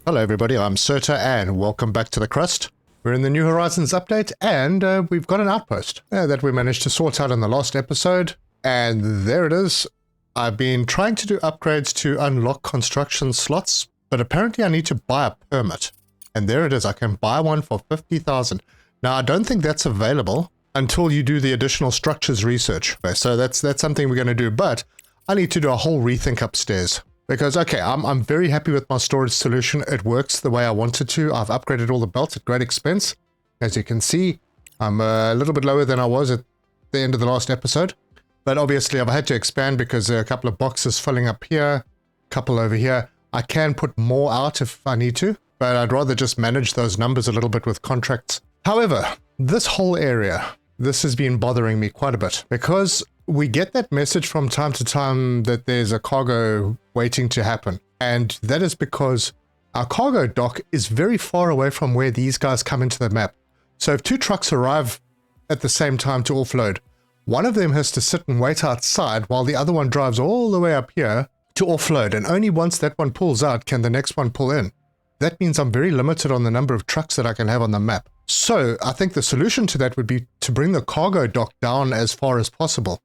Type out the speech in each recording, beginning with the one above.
Hello everybody, I'm Serta and welcome back to the Crust. We're in the New Horizons update and we've got an outpost that we managed to sort out in the last episode. And there it is. I've been trying to do upgrades to unlock construction slots, but apparently I need to buy a permit. And there it is, I can buy one for 50,000. Now I don't think that's available until you do the additional structures research. So that's something we're going to do, but I need to do a whole rethink upstairs. Because, okay, I'm very happy with my storage solution. It works the way I want it to. I've upgraded all the belts at great expense. As you can see, I'm a little bit lower than I was at the end of the last episode. But obviously, I've had to expand because there are a couple of boxes filling up here, a couple over here. I can put more out if I need to, but I'd rather just manage those numbers a little bit with contracts. However, this whole area, this has been bothering me quite a bit because we get that message from time to time that there's a cargo waiting to happen. And that is because our cargo dock is very far away from where these guys come into the map. So if two trucks arrive at the same time to offload, one of them has to sit and wait outside while the other one drives all the way up here to offload. And only once that one pulls out can the next one pull in. That means I'm very limited on the number of trucks that I can have on the map. So I think the solution to that would be to bring the cargo dock down as far as possible.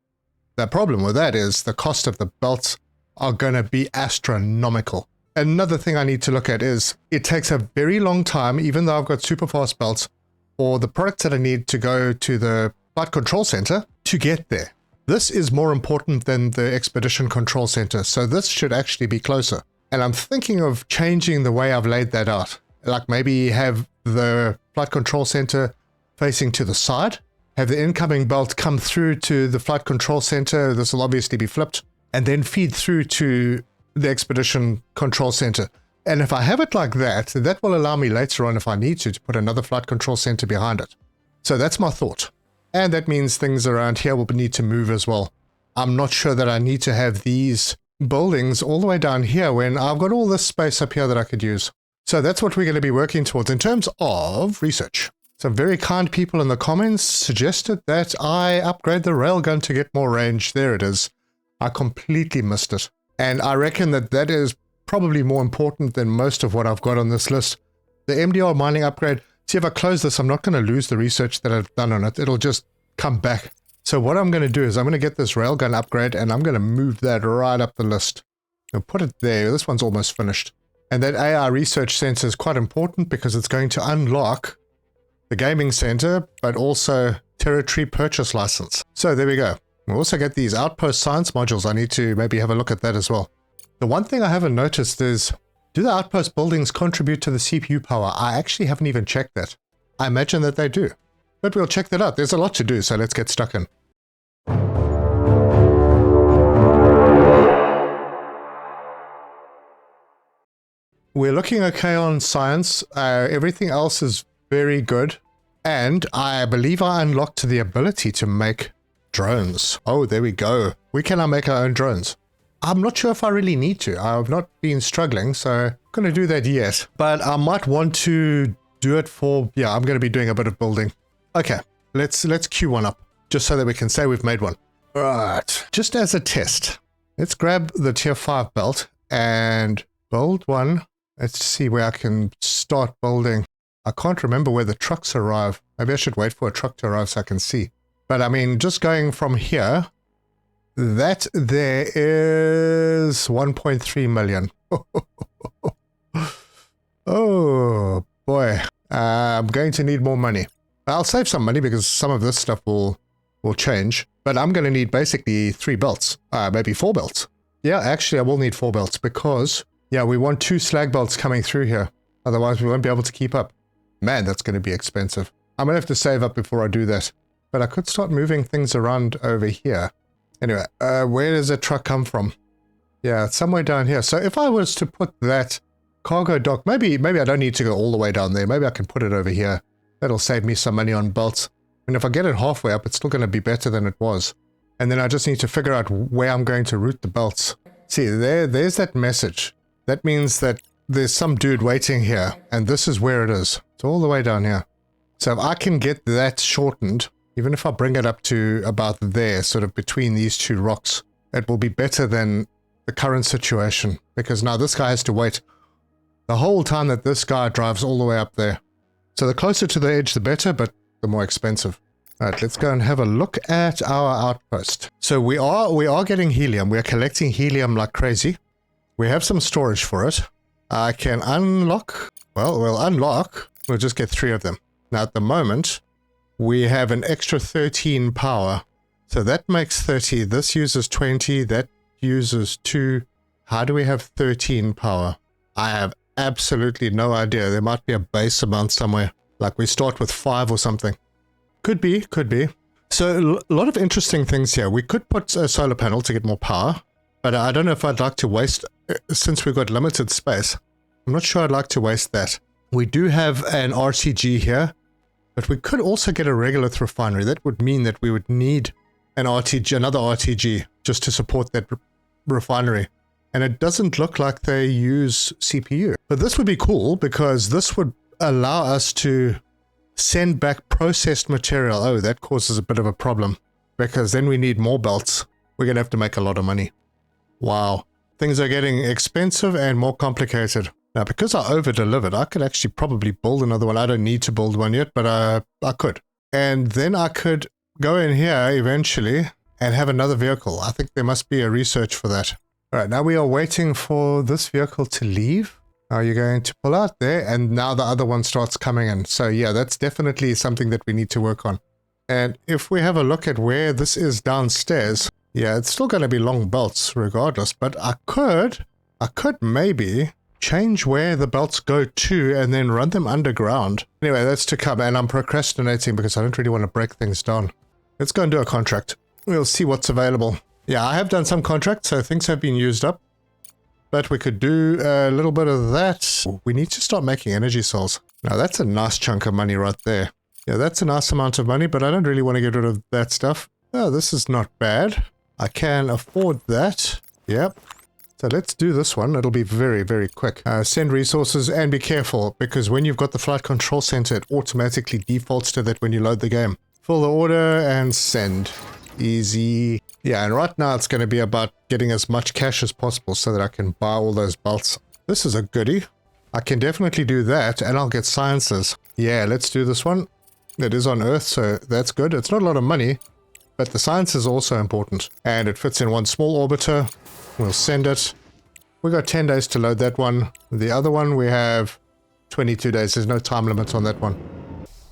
The problem with that is the cost of the belts are going to be astronomical. Another thing I need to look at is it takes a very long time, even though I've got super fast belts, for the products that I need to go to the flight control center to get there. This is more important than the expedition control center, so this should actually be closer. And I'm thinking of changing the way I've laid that out. Like maybe have the flight control center facing to the side, have the incoming belt come through to the flight control center. This will obviously be flipped, and then feed through to the expedition control center. And if I have it like that, that will allow me later on, if I need to put another flight control center behind it. So that's my thought. And that means things around here will need to move as well. I'm not sure that I need to have these buildings all the way down here when I've got all this space up here that I could use. So that's what we're going to be working towards in terms of research. Some very kind people in the comments suggested that I upgrade the railgun to get more range. There it is. I completely missed it. And I reckon that that is probably more important than most of what I've got on this list. The MDR mining upgrade, see if I close this, I'm not going to lose the research that I've done on it. It'll just come back. So what I'm going to do is I'm going to get this railgun upgrade and I'm going to move that right up the list. I'll put it there. This one's almost finished. And that AI research center is quite important because it's going to unlock the gaming center, but also territory purchase license. So there we go. We'll also get these outpost science modules. I need to maybe have a look at that as well. The one thing I haven't noticed is, do the outpost buildings contribute to the CPU power? I actually haven't even checked that. I imagine that they do, but we'll check that out. There's a lot to do, so let's get stuck in. We're looking okay on science. Everything else is very good. And I believe I unlocked the ability to make drones. Oh, there we go. We can now make our own drones. I'm not sure if I really need to. I've not been struggling, so I'm going to do that yet. But I might want to do it for, yeah, I'm going to be doing a bit of building. Okay, let's queue one up, just so that we can say we've made one. Right, just as a test, let's grab the tier 5 belt and build one. Let's see where I can start building. I can't remember where the trucks arrive. Maybe I should wait for a truck to arrive so I can see. But I mean, just going from here, that there is 1.3 million. Oh boy, I'm going to need more money. I'll save some money because some of this stuff will change. But I'm going to need basically 3 belts, maybe 4 belts. Yeah, actually I will need 4 belts because, yeah, we want 2 slag belts coming through here. Otherwise we won't be able to keep up. Man, that's going to be expensive. I'm going to have to save up before I do that. But I could start moving things around over here. Anyway, where does a truck come from? Yeah, it's somewhere down here. So if I was to put that cargo dock, maybe I don't need to go all the way down there. Maybe I can put it over here. That'll save me some money on belts. And if I get it halfway up, it's still going to be better than it was. And then I just need to figure out where I'm going to route the belts. See, there's that message. That means that there's some dude waiting here, and this is where it is. It's all the way down here. So if I can get that shortened, even if I bring it up to about there, sort of between these 2 rocks, it will be better than the current situation, because now this guy has to wait the whole time that this guy drives all the way up there. So the closer to the edge, the better, but the more expensive. All right, let's go and have a look at our outpost. So we are getting helium. We are collecting helium like crazy. We have some storage for it. I can unlock, well, we'll unlock, we'll just get 3 of them. Now at the moment, we have an extra 13 power. So that makes 30. This uses 20, that uses 2. How do we have 13 power? I have absolutely no idea. There might be a base amount somewhere. Like we start with 5 or something. Could be, could be. So a lot of interesting things here. We could put a solar panel to get more power, but I don't know if I'd like to waste, since we've got limited space. I'm not sure I'd like to waste that. We do have an RTG here, but we could also get a regolith refinery. That would mean that we would need an RTG, another RTG, just to support that refinery. And it doesn't look like they use CPU. But this would be cool because this would allow us to send back processed material. Oh, that causes a bit of a problem because then we need more belts. We're going to have to make a lot of money. Wow. Things are getting expensive and more complicated. Now, because I over-delivered, I could actually probably build another one. I don't need to build one yet, but I could. And then I could go in here eventually and have another vehicle. I think there must be a research for that. All right, now we are waiting for this vehicle to leave. Are you going to pull out there? And now the other one starts coming in. So yeah, that's definitely something that we need to work on. And if we have a look at where this is downstairs, yeah, it's still going to be long belts regardless, but I could maybe change where the belts go to and then run them underground. Anyway, that's to come, and I'm procrastinating because I don't really want to break things down. Let's go and do a contract. We'll see what's available. Yeah, I have done some contracts, so things have been used up. But we could do a little bit of that. We need to start making energy cells. Now that's a nice chunk of money right there. Yeah, that's a nice amount of money, but I don't really want to get rid of that stuff. Oh, this is not bad. I can afford that. Yep. So let's do this one. It'll be very, very quick. Send resources and be careful because when you've got the flight control center, it automatically defaults to that when you load the game. Fill the order and send. Easy. Yeah, and right now it's going to be about getting as much cash as possible so that I can buy all those belts. This is a goodie. I can definitely do that and I'll get sciences. Yeah, let's do this one. It is on Earth, so that's good. It's not a lot of money, but the science is also important. And it fits in one small orbiter. We'll send it. We got 10 days to load that one. The other one we have 22 days. There's no time limit on that one.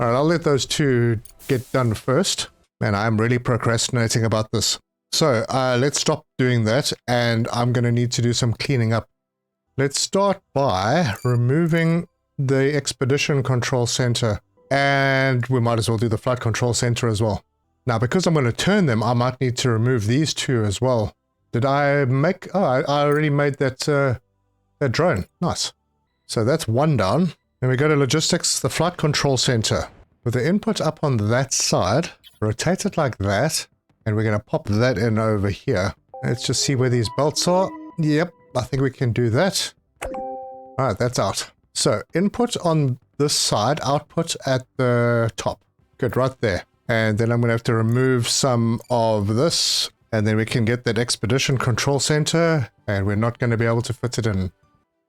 All right, I'll let those 2 get done first. And I'm really procrastinating about this. So let's stop doing that, and I'm going to need to do some cleaning up. Let's start by removing the expedition control center, and we might as well do the flight control center as well. Now, because I'm going to turn them, I might need to remove these 2 as well. Did I make... Oh, I already made that drone. Nice. So that's 1 down. Then we go to logistics, the flight control center. With the input up on that side... Rotate it like that, and we're going to pop that in over here. Let's just see where these belts are. Yep, I think we can do that. Alright, that's out. So, input on this side, output at the top. Good, right there. And then I'm going to have to remove some of this, and then we can get that expedition control center, and we're not going to be able to fit it in.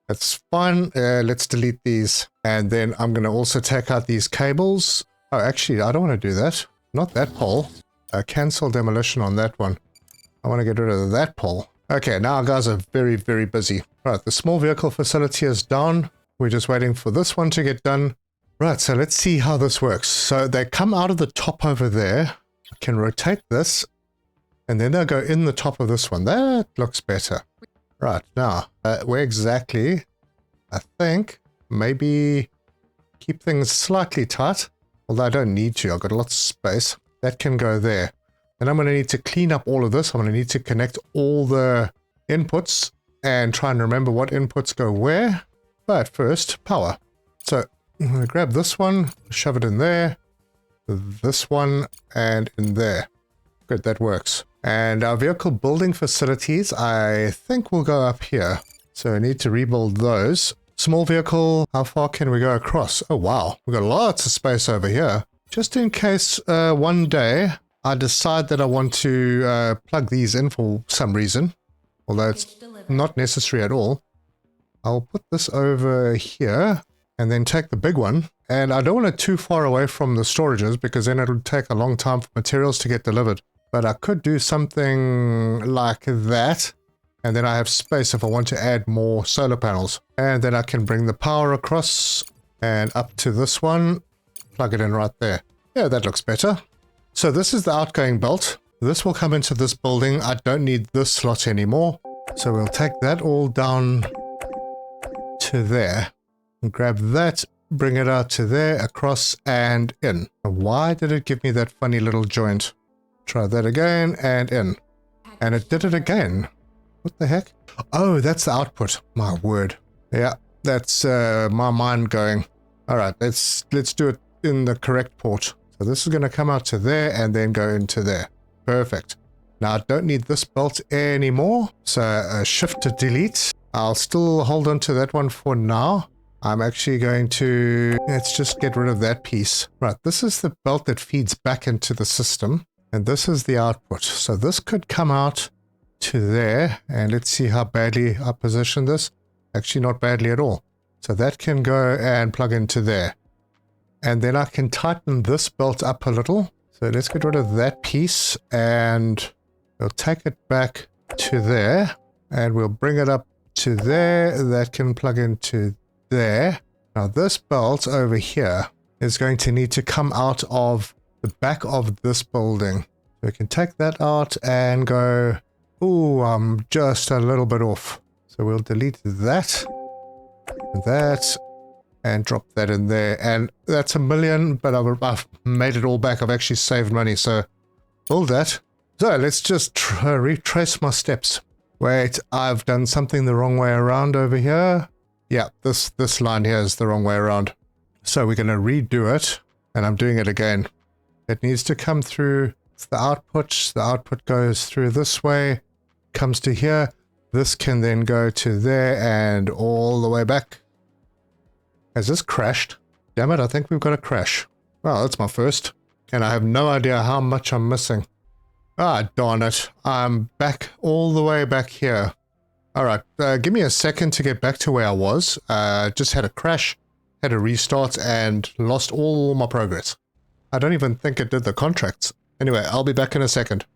That's fine. Let's delete these. And then I'm going to also take out these cables. Oh, actually, I don't want to do that. Not that pole. Cancel demolition on that one. I want to get rid of that pole. Okay, now our guys are very, very busy. Right, the small vehicle facility is down. We're just waiting for this one to get done. Right, so let's see how this works. So they come out of the top over there. I can rotate this. And then they'll go in the top of this one. That looks better. Right, now, where exactly? I think maybe keep things slightly tight. Although I don't need to, I've got lots of space. That can go there. And I'm going to need to clean up all of this. I'm going to need to connect all the inputs and try and remember what inputs go where. But first, power. So I'm going to grab this one, shove it in there, this one, and in there. Good, that works. And our vehicle building facilities, I think will go up here. So I need to rebuild those. Small vehicle, how far can we go across? Oh wow, we've got lots of space over here. Just in case one day I decide that I want to plug these in for some reason, although it's not necessary at all. I'll put this over here and then take the big one. And I don't want it too far away from the storages because then it'll take a long time for materials to get delivered. But I could do something like that. And then I have space if I want to add more solar panels. And then I can bring the power across and up to this one. Plug it in right there. Yeah, that looks better. So this is the outgoing belt. This will come into this building. I don't need this slot anymore. So we'll take that all down to there. And grab that, bring it out to there, across and in. Why did it give me that funny little joint? Try that again and in. And it did it again. What the heck? Oh, that's the output. My word. Yeah, that's my mind going. All right, let's do it in the correct port. So this is going to come out to there and then go into there. Perfect. Now I don't need this belt anymore. So shift to delete. I'll still hold on to that one for now. I'm actually going to, let's just get rid of that piece. Right, this is the belt that feeds back into the system. And this is the output. So this could come out to there. And let's see how badly I position this. Actually not badly at all. So that can go and plug into there. And then I can tighten this belt up a little. So let's get rid of that piece and we'll take it back to there. And we'll bring it up to there. That can plug into there. Now this belt over here is going to need to come out of the back of this building. So we can take that out and go, ooh, I'm just a little bit off. So we'll delete that, and drop that in there. And that's $1 million, but I've made it all back. I've actually saved money, so build that. So let's just retrace my steps. Wait, I've done something the wrong way around over here. Yeah, this line here is the wrong way around. So we're going to redo it, and I'm doing it again. It needs to come through the output. The output goes through this way, comes to here. This can then go to there and all the way back. Has this crashed? Damn it, I think we've got a crash. Well, that's my first. And I have no idea how much I'm missing. Ah, darn it. I'm back all the way back here. Alright, give me a second to get back to where I was. Just had a crash, had a restart, and lost all my progress. I don't even think it did the contracts. Anyway, I'll be back in a second.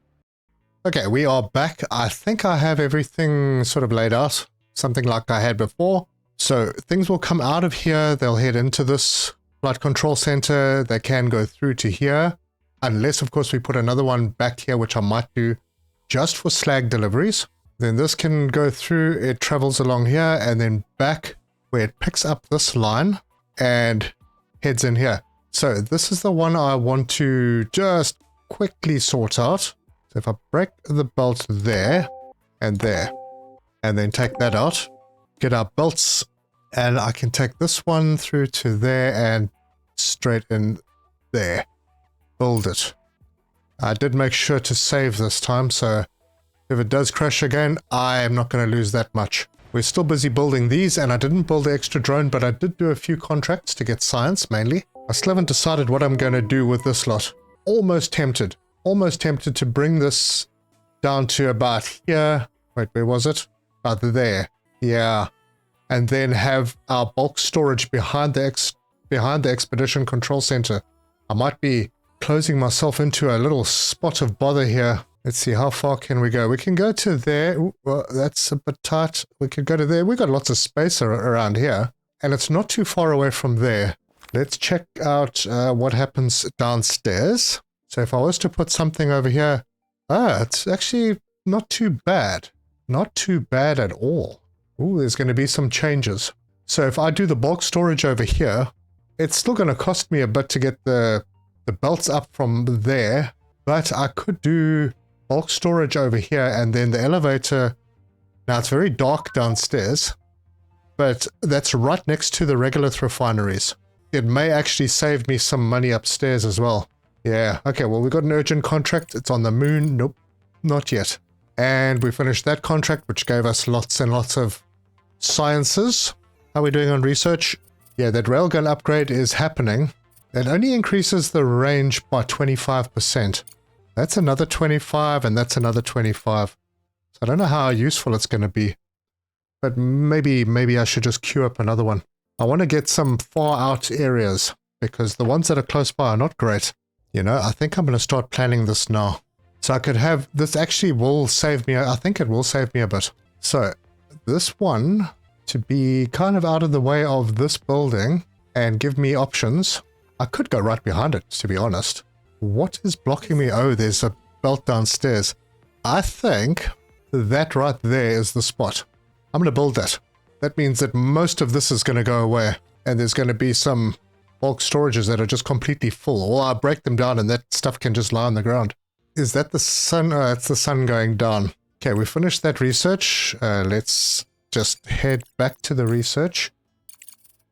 Okay, we are back. I think I have everything sort of laid out. Something like I had before. So things will come out of here. They'll head into this flight control center. They can go through to here. Unless, of course, we put another one back here, which I might do just for slag deliveries. Then this can go through. It travels along here and then back where it picks up this line and heads in here. So this is the one I want to just quickly sort out. So if I break the belt there, and then take that out, get our belts, and I can take this one through to there and straight in there. Build it. I did make sure to save this time, so if it does crash again, I am not going to lose that much. We're still busy building these, and I didn't build the extra drone, but I did do a few contracts to get science, mainly. I still haven't decided what I'm going to do with this lot. Almost tempted to bring this down to about here. Wait, where was it? About there. Yeah. And then have our bulk storage behind the expedition control center. I might be closing myself into a little spot of bother here. Let's see, how far can we go? We can go to there. Ooh, well, that's a bit tight. We could go to there. We've got lots of space around here. And it's not too far away from there. Let's check out what happens downstairs. So if I was to put something over here, it's actually not too bad. Not too bad at all. Ooh, there's going to be some changes. So if I do the bulk storage over here, it's still going to cost me a bit to get the belts up from there. But I could do bulk storage over here and then the elevator. Now it's very dark downstairs, but that's right next to the regolith refineries. It may actually save me some money upstairs as well. Yeah, okay, well, we got an urgent contract. It's on the moon. Nope, not yet. And we finished that contract, which gave us lots and lots of sciences. How are we doing on research? Yeah, that railgun upgrade is happening. It only increases the range by 25%. That's another 25, and that's another 25. So I don't know how useful it's going to be. but maybe I should just queue up another one. I want to get some far out areas because the ones that are close by are not great. You know, I think I'm going to start planning this now. So I could have, this actually will save me, I think it will save me a bit. So this one to be kind of out of the way of this building and give me options. I could go right behind it, to be honest. What is blocking me? Oh, there's a belt downstairs. I think that right there is the spot. I'm going to build that. That means that most of this is going to go away, and there's going to be some bulk storages that are just completely full, or I'll break them down and that stuff can just lie on the ground. Is that the sun? Oh, it's the sun going down. Okay, we finished that research. Let's just head back to the research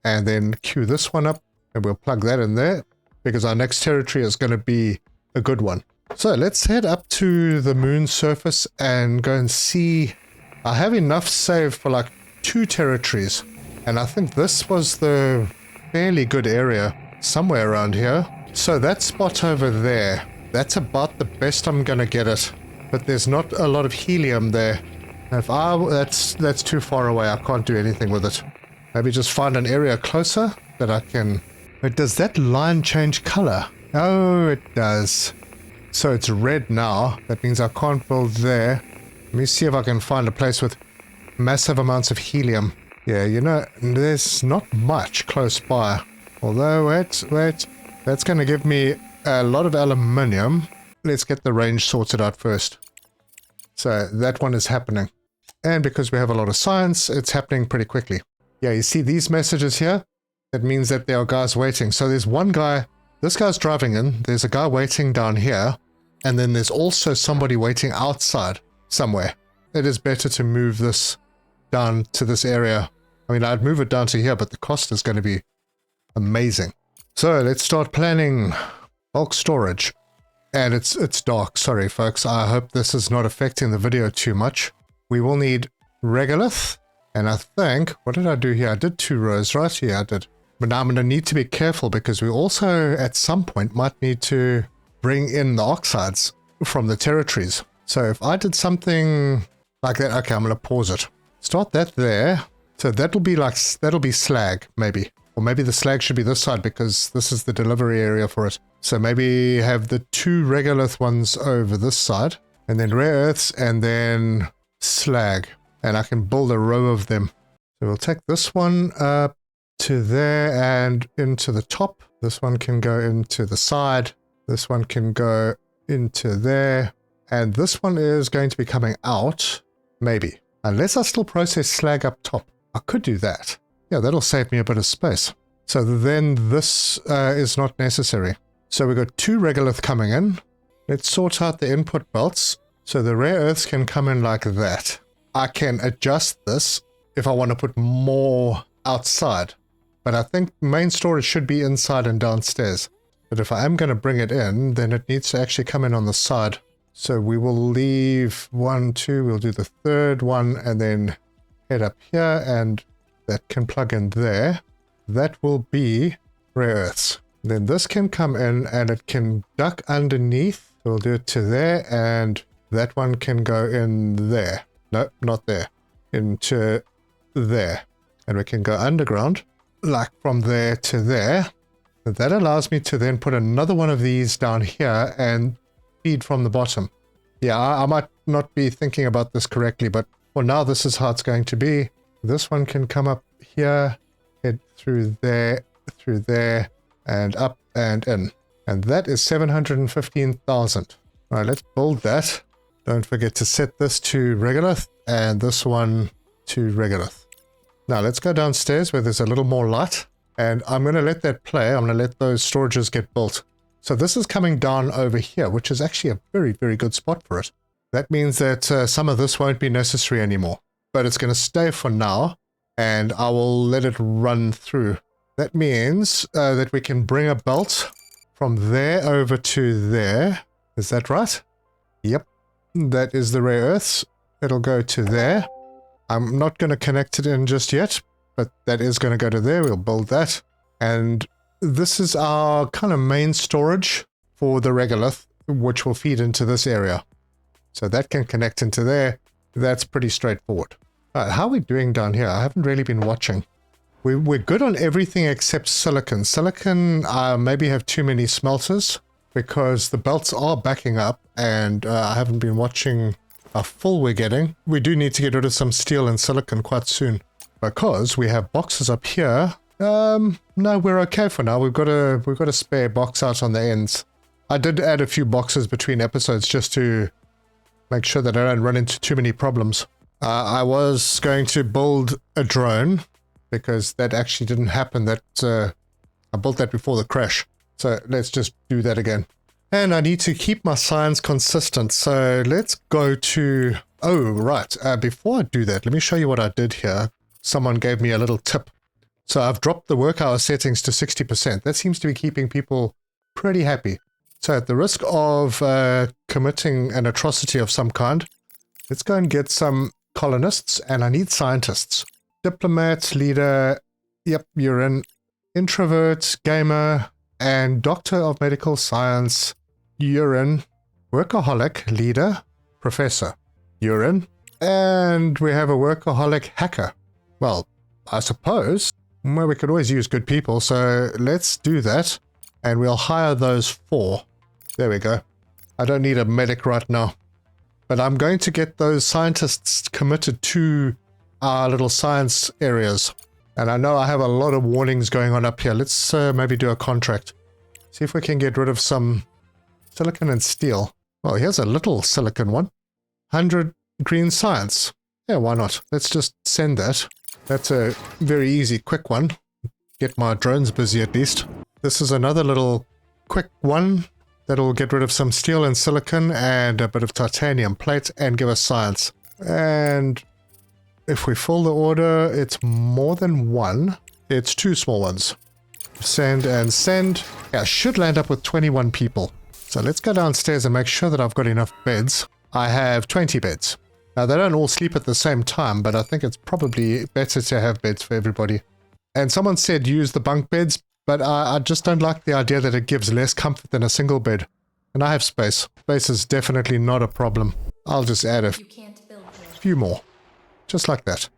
and then queue this one up, and we'll plug that in there because our next territory is going to be a good one. So let's head up to the moon surface and go and see. I have enough saved for like 2 territories, and I think this was the fairly good area somewhere around here. So that spot over there, that's about the best I'm gonna get it, but there's not a lot of helium there. If that's too far away, I can't do anything with it. Maybe just find an area closer that I can. But does that line change color? Oh, it does. So it's red now. That means I can't build there. Let me see if I can find a place with massive amounts of helium. Yeah, you know, there's not much close by. Although, wait. That's going to give me a lot of aluminium. Let's get the range sorted out first. So that one is happening. And because we have a lot of science, it's happening pretty quickly. Yeah, you see these messages here? That means that there are guys waiting. So there's one guy, this guy's driving in, there's a guy waiting down here, and then there's also somebody waiting outside somewhere. It is better to move this down to this area. I mean, I'd move it down to here, but the cost is going to be amazing. So let's start planning bulk storage. And it's dark, sorry folks. I hope this is not affecting the video too much. We will need regolith, and I think, what did I do here? I did 2 rows, right? Yeah, I did. But now I'm going to need to be careful because we also at some point might need to bring in the oxides from the territories. So if I did something like that, okay, I'm going to pause it. Start that there. So that'll be slag, maybe. Or maybe the slag should be this side because this is the delivery area for it. So maybe have the 2 regolith ones over this side, and then rare earths, and then slag. And I can build a row of them. So we'll take this one up to there and into the top. This one can go into the side. This one can go into there. And this one is going to be coming out, maybe. Unless I still process slag up top. I could do that. Yeah, that'll save me a bit of space. So then this is not necessary. So we've got 2 regolith coming in. Let's sort out the input belts. So the rare earths can come in like that. I can adjust this if I want to put more outside. But I think main storage should be inside and downstairs. But if I am going to bring it in, then it needs to actually come in on the side. So we will leave 1, 2, we'll do the 3rd one and then head up here, and that can plug in there. That will be rare earths. Then this can come in and it can duck underneath. We'll do it to there, and that one can go in there. No, not there. Into there. And we can go underground, like from there to there. And that allows me to then put another one of these down here and feed from the bottom. Yeah, I might not be thinking about this correctly, but for now this is how it's going to be. This one can come up here, head through there, and up and in. And that is 715,000. All right, let's build that. Don't forget to set this to regolith and this one to regolith. Now let's go downstairs where there's a little more light, and I'm going to let that play. I'm going to let those storages get built. So this is coming down over here, which is actually a very, very good spot for it. That means that some of this won't be necessary anymore, but it's going to stay for now, and I will let it run through. That means that we can bring a belt from there over to there. Is that right? Yep. That is the rare earths. It'll go to there. I'm not going to connect it in just yet, but that is going to go to there. We'll build that. And this is our kind of main storage for the regolith, which will feed into this area. So that can connect into there. That's pretty straightforward. Right, how are we doing down here? I haven't really been watching. We're good on everything except silicon. Silicon, maybe have too many smelters because the belts are backing up and I haven't been watching how full we're getting. We do need to get rid of some steel and silicon quite soon because we have boxes up here. No, we're okay for now. We've got a spare box out on the ends. I did add a few boxes between episodes just to make sure that I don't run into too many problems. I was going to build a drone because that actually didn't happen. I built that before the crash. So let's just do that again. And I need to keep my science consistent. So let's go to... Oh, right. Before I do that, let me show you what I did here. Someone gave me a little tip. So I've dropped the work hour settings to 60%. That seems to be keeping people pretty happy. So at the risk of committing an atrocity of some kind, let's go and get some colonists, and I need scientists. Diplomat, leader, yep, you're in. Introvert, gamer, and doctor of medical science, you're in. Workaholic, leader, professor, you're in. And we have a workaholic hacker. Well, I suppose, well, we could always use good people, so let's do that. And we'll hire those 4. There we go. I don't need a medic right now. But I'm going to get those scientists committed to our little science areas. And I know I have a lot of warnings going on up here. Let's maybe do a contract. See if we can get rid of some silicon and steel. Well, here's a little silicon one. 100 green science. Yeah, why not? Let's just send that. That's a very easy, quick one. Get my drones busy at least. This is another little quick one that'll get rid of some steel and silicon and a bit of titanium plate and give us science. And if we fill the order, it's more than one. It's 2 small ones. Send and send. Yeah, I should land up with 21 people. So let's go downstairs and make sure that I've got enough beds. I have 20 beds. Now, they don't all sleep at the same time, but I think it's probably better to have beds for everybody. And someone said use the bunk beds, but I just don't like the idea that it gives less comfort than a single bed. And I have space. Space is definitely not a problem. I'll just add a few more. Just like that.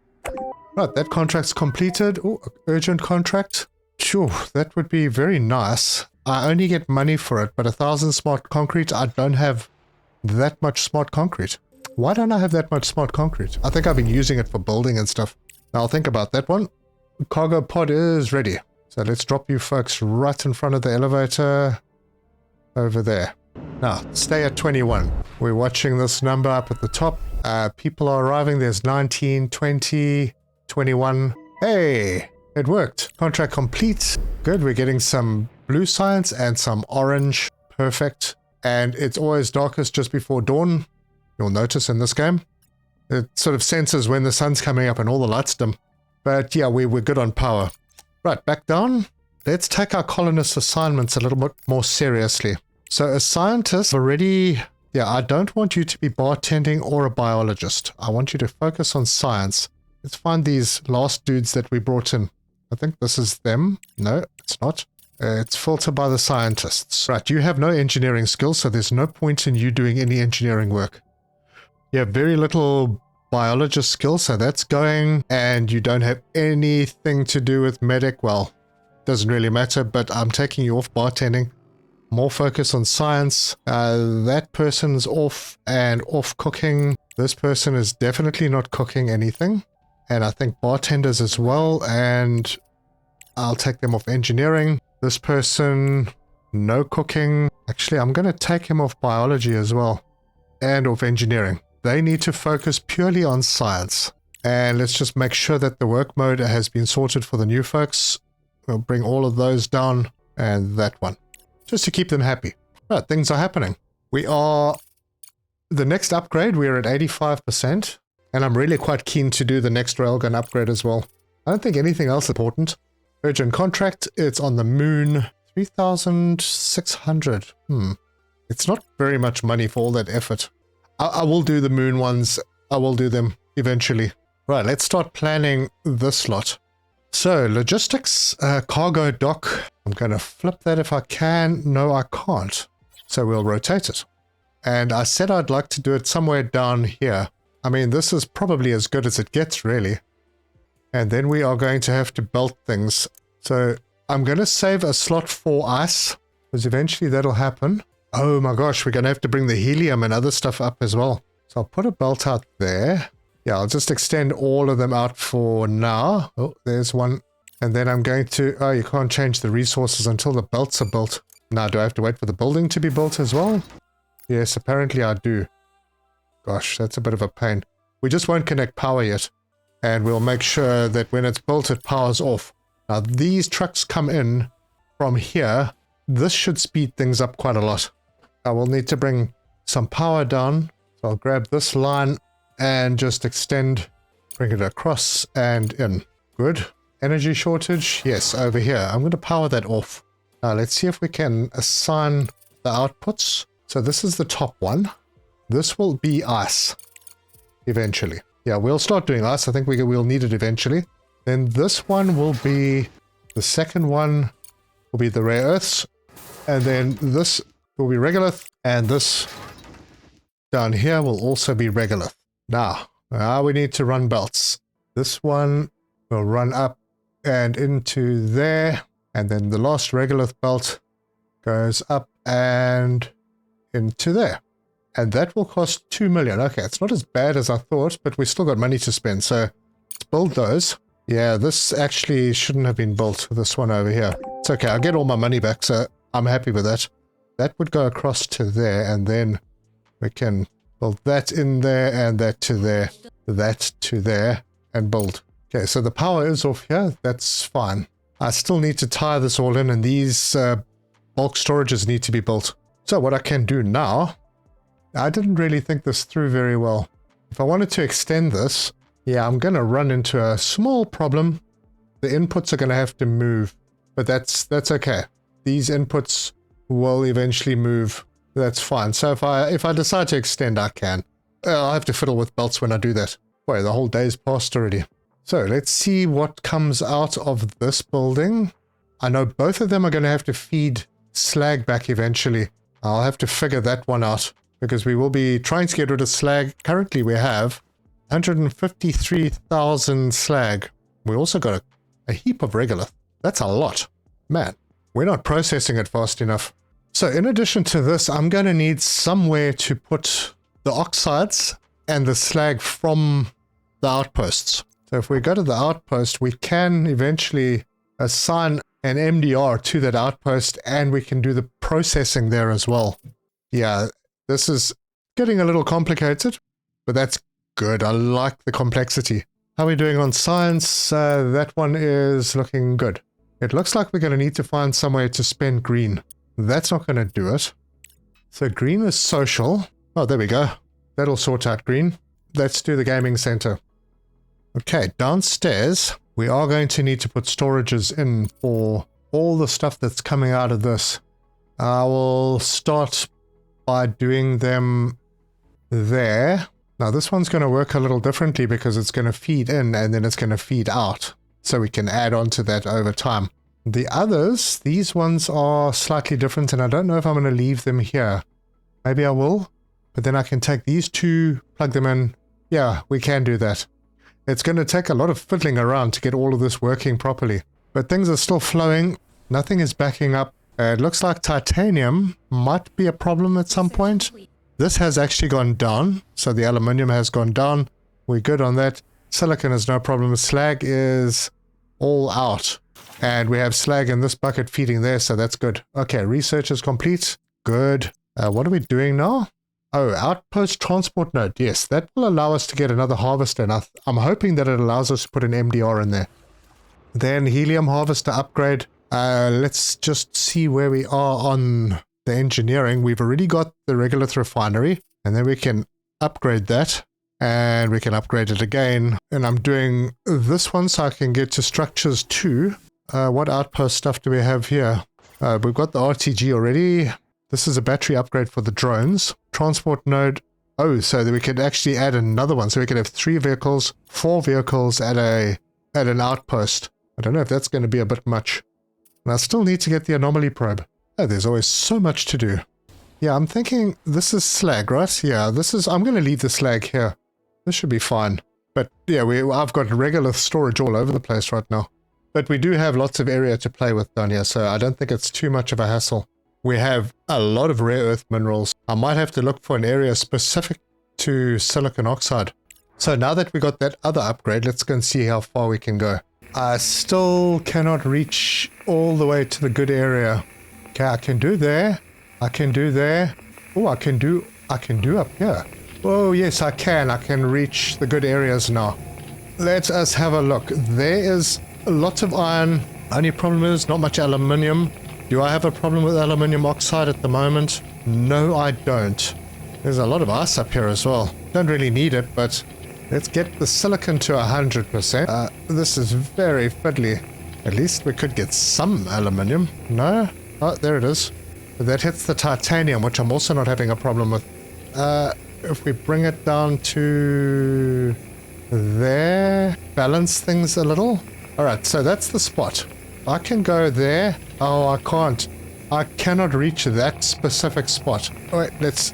Right, that contract's completed. Oh, urgent contract. Sure, that would be very nice. I only get money for it, but 1,000 smart concrete, I don't have that much smart concrete. Why don't I have that much smart concrete? I think I've been using it for building and stuff. Now I'll think about that one. Cargo pod is ready. So let's drop you folks right in front of the elevator over there. Now, stay at 21. We're watching this number up at the top. People are arriving. There's 19, 20, 21. Hey, it worked. Contract complete. Good. We're getting some blue science and some orange. Perfect. And it's always darkest just before dawn. You'll notice in this game. It sort of senses when the sun's coming up and all the lights dim. But yeah, we're good on power. Right, back down. Let's take our colonist assignments a little bit more seriously. So a scientist already... Yeah, I don't want you to be bartending or a biologist. I want you to focus on science. Let's find these last dudes that we brought in. I think this is them. No, it's not. It's filtered by the scientists. Right, you have no engineering skills, so there's no point in you doing any engineering work. You have very little biologist skills, so that's going. And you don't have anything to do with medic. Well, doesn't really matter, but I'm taking you off bartending. More focus on science. That person's off and off cooking. This person is definitely not cooking anything. And I think bartenders as well. And I'll take them off engineering. This person, no cooking. Actually, I'm going to take him off biology as well. And off engineering. They need to focus purely on science. And let's just make sure that the work mode has been sorted for the new folks. We'll bring all of those down. And that one. Just to keep them happy. Right, things are happening. We are... The next upgrade, we're at 85%. And I'm really quite keen to do the next railgun upgrade as well. I don't think anything else is important. Urgent contract, it's on the moon. 3,600. It's not very much money for all that effort. I will do the moon ones. I will do them eventually. Right, let's start planning this lot. So, logistics, cargo dock. I'm going to flip that if I can. No, I can't. So we'll rotate it. And I said I'd like to do it somewhere down here. I mean, this is probably as good as it gets, really. And then we are going to have to belt things. So I'm going to save a slot for ice, because eventually that'll happen. Oh my gosh, we're going to have to bring the helium and other stuff up as well. So I'll put a belt out there. Yeah, I'll just extend all of them out for now. Oh, there's one. And then I'm going to... Oh, you can't change the resources until the belts are built. Now, do I have to wait for the building to be built as well? Yes, apparently I do. Gosh, that's a bit of a pain. We just won't connect power yet. And we'll make sure that when it's built, it powers off. Now, these trucks come in from here. This should speed things up quite a lot. I will need to bring some power down. So I'll grab this line and just extend, bring it across and in. Good. Energy shortage? Yes, over here. I'm going to power that off. Now, let's see if we can assign the outputs. So this is the top one. This will be ice eventually. Yeah, we'll start doing ice. I think we'll need it eventually. Then this one will be, the second one will be the rare earths. And then this will be regolith. And this down here will also be regolith. Now we need to run belts. This one will run up and into there. And then the last regolith belt goes up and into there. And that will cost 2 million. Okay, it's not as bad as I thought, but we still got money to spend. So let's build those. Yeah, this actually shouldn't have been built, this one over here. It's okay, I'll get all my money back, so I'm happy with that. That would go across to there, and then we can build that in there, and that to there, that to there, and build. Okay, so the power is off here. That's fine. I still need to tie this all in, and these bulk storages need to be built. So what I can do now... I didn't really think this through very well. If I wanted to extend this, yeah, I'm going to run into a small problem. The inputs are going to have to move, but that's okay. These inputs will eventually move. That's fine. So if I decide to extend, I can. I'll have to fiddle with belts when I do that. Boy, the whole day's passed already. So let's see what comes out of this building. I know both of them are going to have to feed slag back eventually. I'll have to figure that one out, because we will be trying to get rid of slag. Currently we have 153,000 slag. We also got a heap of regolith. That's a lot. Man, we're not processing it fast enough. So in addition to this, I'm going to need somewhere to put the oxides and the slag from the outposts. So if we go to the outpost, we can eventually assign an MDR to that outpost, and we can do the processing there as well. Yeah, this is getting a little complicated, but that's good. I like the complexity. How are we doing on science? That one is looking good. It looks like we're going to need to find somewhere to spend green. That's not going to do it. So green is social. Oh, there we go. That'll sort out green. Let's do the gaming center. Okay, downstairs, we are going to need to put storages in for all the stuff that's coming out of this. I will start by doing them there. Now this one's going to work a little differently because it's going to feed in and then it's going to feed out. So we can add on to that over time. The others, these ones are slightly different, and I don't know if I'm going to leave them here. Maybe I will, but then I can take these two, plug them in. Yeah, we can do that. It's going to take a lot of fiddling around to get all of this working properly. But things are still flowing. Nothing is backing up. It looks like titanium might be a problem at some point. This has actually gone down, so the aluminium has gone down. We're good on that. Silicon is no problem. Slag is all out. And we have slag in this bucket feeding there, so that's good. Okay, research is complete. Good. What are we doing now? Oh, outpost transport node. Yes, that will allow us to get another harvester. And I'm hoping that it allows us to put an MDR in there. Then helium harvester upgrade. Let's just see where we are on the engineering. We've already got the regolith refinery, and then we can upgrade that, and we can upgrade it again. And I'm doing this one so I can get to structures 2. What outpost stuff do we have here? We've got the RTG already. This is a battery upgrade for the drones. Transport node. Oh, so that we could actually add another one. So we could have 3 vehicles, 4 vehicles at an outpost. I don't know if that's going to be a bit much. And I still need to get the anomaly probe. Oh, there's always so much to do. Yeah, I'm thinking this is slag, right? Yeah, this is... I'm going to leave the slag here. This should be fine. But yeah, I've got regular storage all over the place right now. But we do have lots of area to play with down here, so I don't think it's too much of a hassle. We have a lot of rare earth minerals. I might have to look for an area specific to silicon oxide. So now that we got that other upgrade, let's go and see how far we can go. I still cannot reach all the way to the good area. Okay, I can do there. I can do there. Oh, I can do up here. Oh, yes, I can. I can reach the good areas now. Let us have a look. There is lots of iron. Only problem is not much aluminium. Do I have a problem with aluminium oxide at the moment? No, I don't. There's a lot of ice up here as well. Don't really need it, but let's get the silicon to 100%. This is very fiddly. At least we could get some aluminium. No? Oh, there it is. That hits the titanium, which I'm also not having a problem with. If we bring it down to there, balance things a little. Alright, so that's the spot. I can go there. Oh, I can't. I cannot reach that specific spot. Wait, let's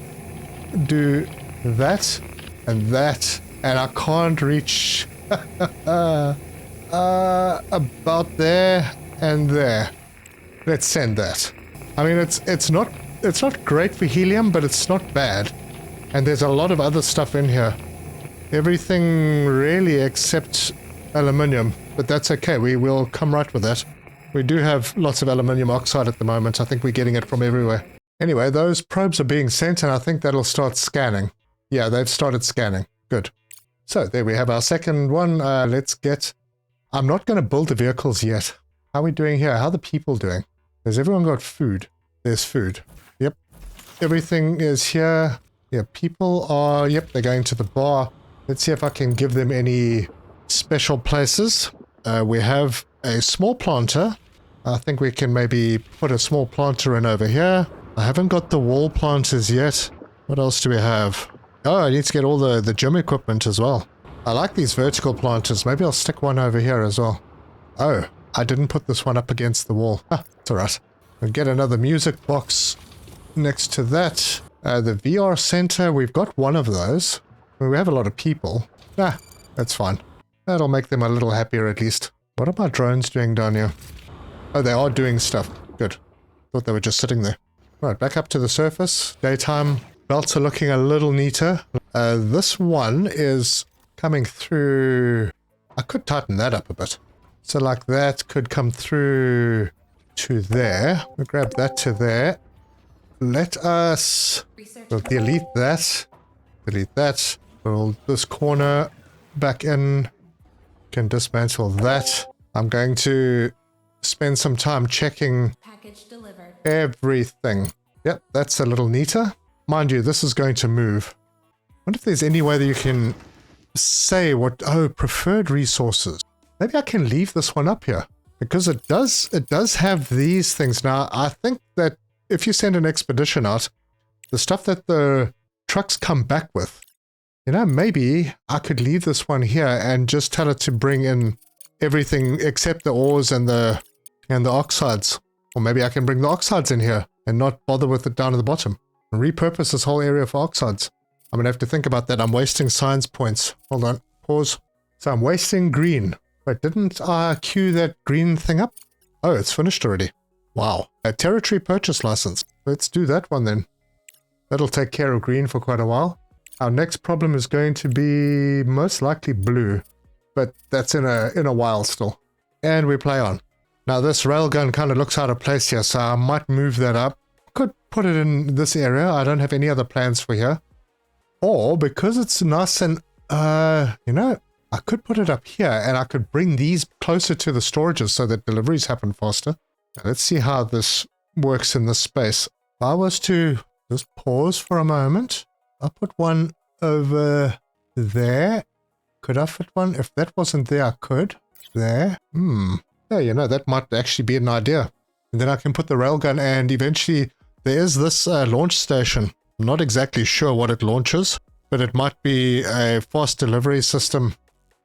do that and that. And I can't reach about there and there. Let's send that. I mean, it's not great for helium, but it's not bad. And there's a lot of other stuff in here. Everything really except aluminium, but that's okay. We will come right with that. We do have lots of aluminium oxide at the moment. I think we're getting it from everywhere. Anyway, those probes are being sent, and I think that'll start scanning. Yeah, they've started scanning. Good. So there we have our second one. Let's get... I'm not going to build the vehicles yet. How are we doing here? How are the people doing? Has everyone got food? There's food. Yep. Everything is here. Yeah, people are... Yep, they're going to the bar. Let's see if I can give them any special places. We have a small planter. I think we can maybe put a small planter in over here. I haven't got the wall planters yet. What else do we have? Oh, I need to get all the gym equipment as well. I like these vertical planters. Maybe I'll stick one over here as well. Oh, I didn't put this one up against the wall. It's alright. We'll get another music box next to that. The VR center, we've got one of those. We have a lot of people. That's fine. That'll make them a little happier at least. What are my drones doing down here? Oh, they are doing stuff. Good. Thought they were just sitting there. Right, back up to the surface. Daytime. Belts are looking a little neater. This one is coming through... I could tighten that up a bit. So like that could come through to there. We'll grab that to there. Let us... We'll delete that. Delete that. We'll this corner back in. Can dismantle that. I'm going to spend some time checking everything. Yep, that's a little neater. Mind you, this is going to move. I wonder if there's any way that you can say what... Oh, preferred resources. Maybe I can leave this one up here. Because it does have these things. Now, I think that if you send an expedition out, the stuff that the trucks come back with, you know, maybe I could leave this one here and just tell it to bring in everything except the ores and the oxides. Or maybe I can bring the oxides in here and not bother with it down at the bottom. And repurpose this whole area for oxides. I'm going to have to think about that. I'm wasting science points. Hold on. Pause. So I'm wasting green. Wait, didn't I queue that green thing up? Oh, it's finished already. Wow. A territory purchase license. Let's do that one then. That'll take care of green for quite a while. Our next problem is going to be most likely blue. But that's in a while still. And we play on. Now this railgun kind of looks out of place here, so I might move that up. Could put it in this area. I don't have any other plans for here. Or, because it's nice and, you know, I could put it up here and I could bring these closer to the storages so that deliveries happen faster. Now, let's see how this works in this space. If I was to just pause for a moment, I'll put one over there. Could I fit one? If that wasn't there, I could. There. Yeah, you know, that might actually be an idea. And then I can put the railgun and eventually there is this launch station. I'm not exactly sure what it launches, but it might be a fast delivery system.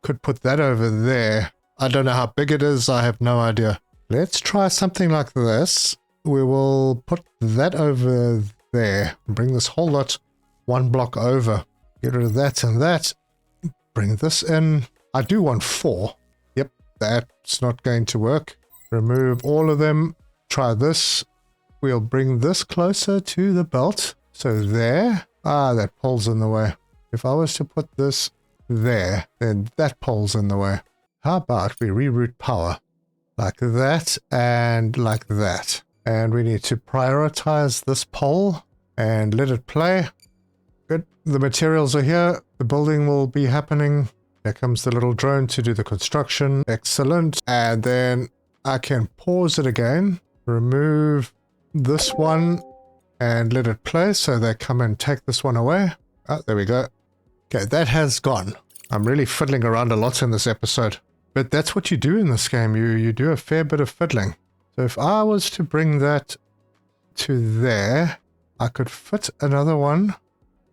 Could put that over there. I don't know how big it is. I have no idea. Let's try something like this. We will put that over there. Bring this whole lot one block over. Get rid of that and that. bring this in. I do want 4. Yep, that's not going to work. Remove all of them. Try this. We'll bring this closer to the belt. So there. Ah, that pole's in the way. If I was to put this there, then that pole's in the way. How about we reroute power? Like that and like that. And we need to prioritize this pole and let it play. Good. The materials are here. The building will be happening. There comes the little drone to do the construction. Excellent. And then I can pause it again. Remove this one and let it play. So they come and take this one away. Oh, there we go. Okay, that has gone. I'm really fiddling around a lot in this episode. But that's what you do in this game. You do a fair bit of fiddling. So if I was to bring that to there, I could fit another one.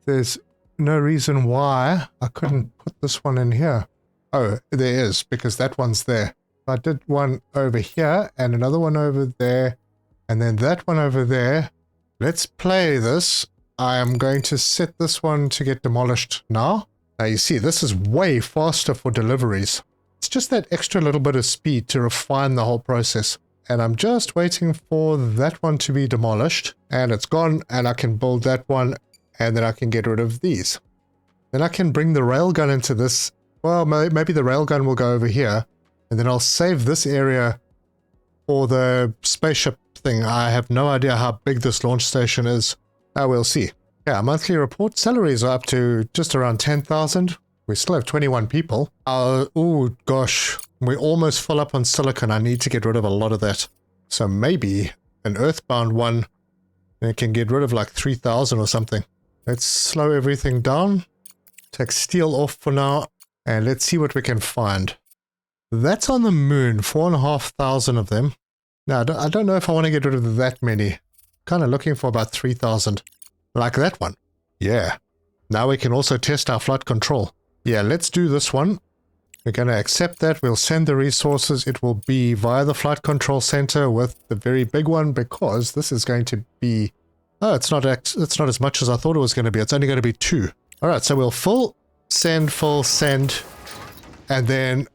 There's no reason why I couldn't put this one in here. Oh, there is, because that one's there. I did one over here and another one over there, and then that one over there. Let's play this. I am going to set this one to get demolished now. Now you see, this is way faster for deliveries. It's just that extra little bit of speed to refine the whole process. And I'm just waiting for that one to be demolished. And it's gone, and I can build that one, and then I can get rid of these. Then I can bring the railgun into this. Well, maybe the railgun will go over here, and then I'll save this area for the spaceship thing. I have no idea how big this launch station is. We'll see. Yeah, monthly report. Salaries are up to just around 10,000. We still have 21 people. Oh gosh, we're almost full up on silicon. I need to get rid of a lot of that. So maybe an earthbound one, and it can get rid of like 3,000 or something. Let's slow everything down. Take steel off for now, and let's see what we can find. That's on the moon, 4,500 of them. Now, I don't know if I want to get rid of that many. Kind of looking for about 3,000. Like that one. Yeah. Now we can also test our flight control. Yeah, let's do this one. We're going to accept that. We'll send the resources. It will be via the flight control center with the very big one, because this is going to be... Oh, it's not as much as I thought it was going to be. It's only going to be 2. All right, so we'll full send, and then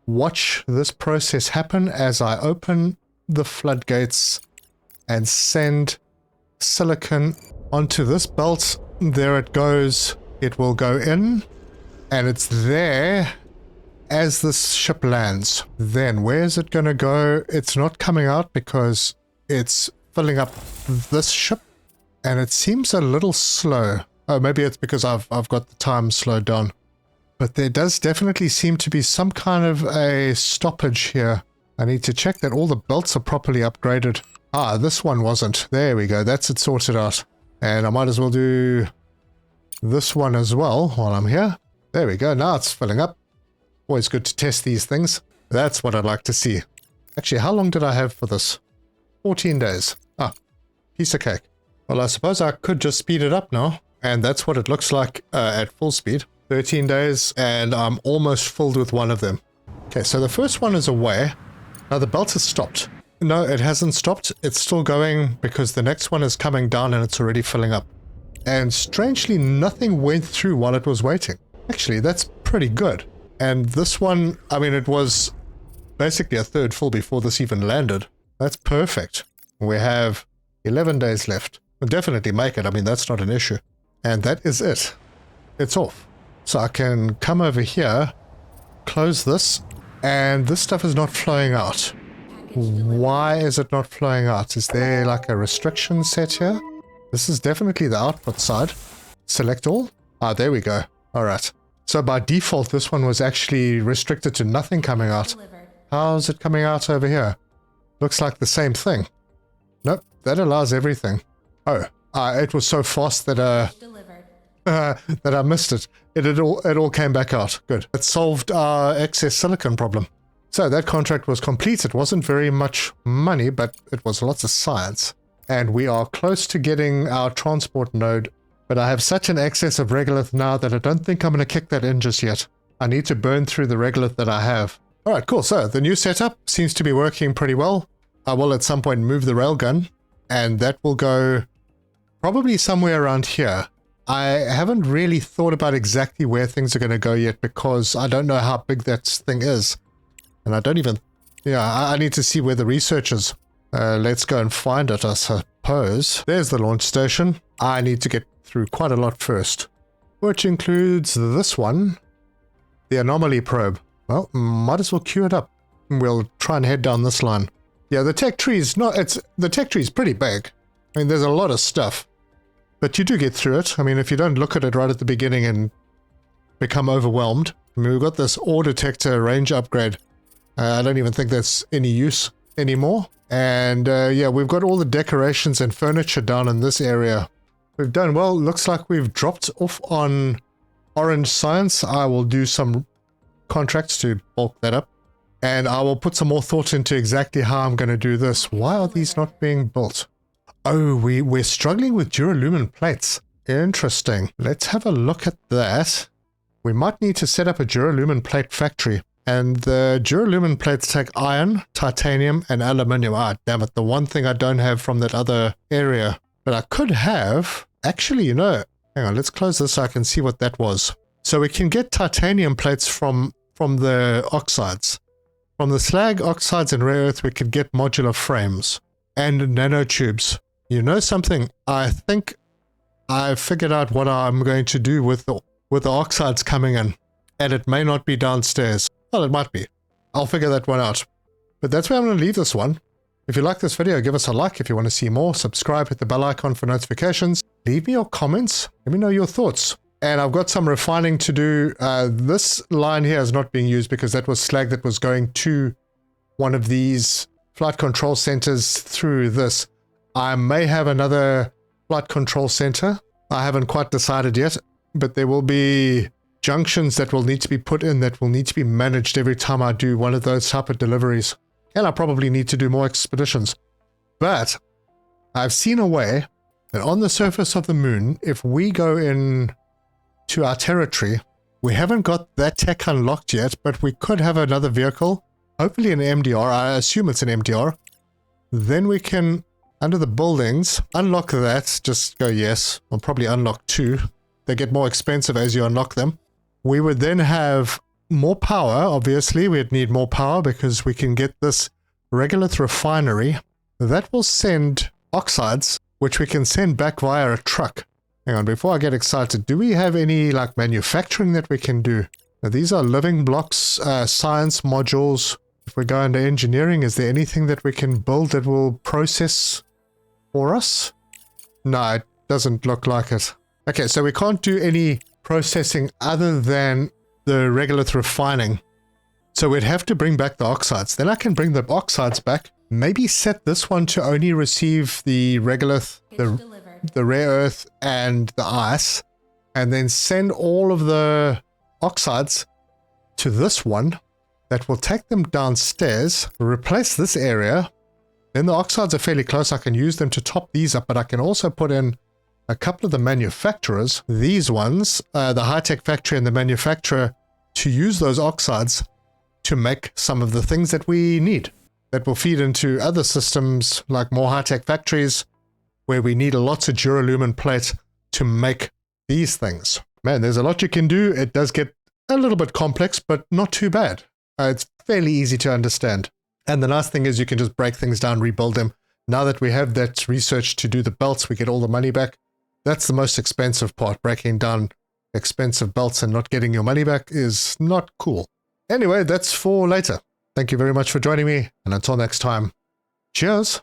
watch this process happen as I open the floodgates and send silicon onto this belt. There it goes. It will go in, and it's there as this ship lands. Then where is it going to go? It's not coming out because it's filling up this ship, and it seems a little slow. Oh, maybe it's because I've got the time slowed down. But there does definitely seem to be some kind of a stoppage here. I need to check that all the belts are properly upgraded. Ah, this one wasn't. There we go. That's it sorted out. And I might as well do this one as well while I'm here. There we go. Now it's filling up. Always good to test these things. That's what I'd like to see. Actually, how long did I have for this? 14 days. Ah, piece of cake. Well, I suppose I could just speed it up now. And that's what it looks like at full speed. 13 days, and I'm almost filled with one of them. Okay, so the first one is away. Now the belt has stopped. No, it hasn't stopped. It's still going because the next one is coming down and it's already filling up. And strangely, nothing went through while it was waiting. Actually, that's pretty good. And this one, I mean, it was basically a third full before this even landed. That's perfect. We have 11 days left. We'll definitely make it. I mean, that's not an issue. And that is it. It's off. So I can come over here, close this, and this stuff is not flowing out. Why is it not flowing out? Is there like a restriction set here? This is definitely the output side. Select all. Ah, there we go. All right. So by default, this one was actually restricted to nothing coming out. How's it coming out over here? Looks like the same thing. Nope, that allows everything. Oh, it was so fast that that I missed it. It all came back out. Good. It solved our excess silicon problem. So that contract was complete. It wasn't very much money, but it was lots of science. And we are close to getting our transport node. But I have such an excess of regolith now that I don't think I'm going to kick that in just yet. I need to burn through the regolith that I have. Alright, cool. So the new setup seems to be working pretty well. I will at some point move the railgun, and that will go probably somewhere around here. I haven't really thought about exactly where things are going to go yet because I don't know how big that thing is. And I don't even... Yeah, I need to see where the research is. Let's go and find it, I suppose. There's the launch station. I need to get through quite a lot first, which includes this one, the anomaly probe. Well, might as well queue it up. We'll try and head down this line. Yeah, the tech tree's not... the tech tree's pretty big. I mean, there's a lot of stuff. But you do get through it. I mean, if you don't look at it right at the beginning and become overwhelmed. I mean, we've got this ore detector range upgrade. I don't even think that's any use anymore. And yeah, we've got all the decorations and furniture down in this area. We've done well. Looks like we've dropped off on Orange Science. I will do some contracts to bulk that up. And I will put some more thought into exactly how I'm going to do this. Why are these not being built? Oh, we're struggling with duralumin plates. Interesting. Let's have a look at that. We might need to set up a duralumin plate factory. And the duralumin plates take iron, titanium, and aluminium. Ah, damn it. The one thing I don't have from that other area. But I could have... Actually, you know... Hang on, let's close this so I can see what that was. So we can get titanium plates from the oxides. From the slag, oxides, and rare earth, we could get modular frames. And nanotubes. You know something? I think I figured out what I'm going to do with the oxides coming in. And it may not be downstairs. Well, it might be. I'll figure that one out. But that's where I'm going to leave this one. If you like this video, give us a like. If you want to see more, subscribe, hit the bell icon for notifications. Leave me your comments. Let me know your thoughts. And I've got some refining to do. This line here is not being used because that was slag that was going to one of these flight control centers through this. I may have another flight control center. I haven't quite decided yet, but there will be junctions that will need to be put in that will need to be managed every time I do one of those type of deliveries. And I probably need to do more expeditions. But I've seen a way that on the surface of the moon, if we go in to our territory, we haven't got that tech unlocked yet, but we could have another vehicle, hopefully an MDR. I assume it's an MDR. Then we can... Under the buildings, unlock that, just go yes, I'll probably unlock 2. They get more expensive as you unlock them. We would then have more power, obviously, we'd need more power because we can get this regolith refinery. That will send oxides, which we can send back via a truck. Hang on, before I get excited, do we have any like manufacturing that we can do? Now, these are living blocks, science modules. If we go into engineering, is there anything that we can build that will process for us? No, it doesn't look like it. Okay, so we can't do any processing other than the regolith refining. So we'd have to bring back the oxides. Then I can bring the oxides back. Maybe set this one to only receive the regolith, the rare earth, and the ice. And then send all of the oxides to this one. That will take them downstairs, replace this area. Then the oxides are fairly close. I can use them to top these up, but I can also put in a couple of the manufacturers, these ones, the high-tech factory and the manufacturer, to use those oxides to make some of the things that we need. That will feed into other systems like more high-tech factories where we need lots of duralumin plate to make these things. Man, there's a lot you can do. It does get a little bit complex, but not too bad. It's fairly easy to understand. And the nice thing is you can just break things down, rebuild them. Now that we have that research to do the belts, we get all the money back. That's the most expensive part. Breaking down expensive belts and not getting your money back is not cool. Anyway, that's for later. Thank you very much for joining me. And until next time, cheers.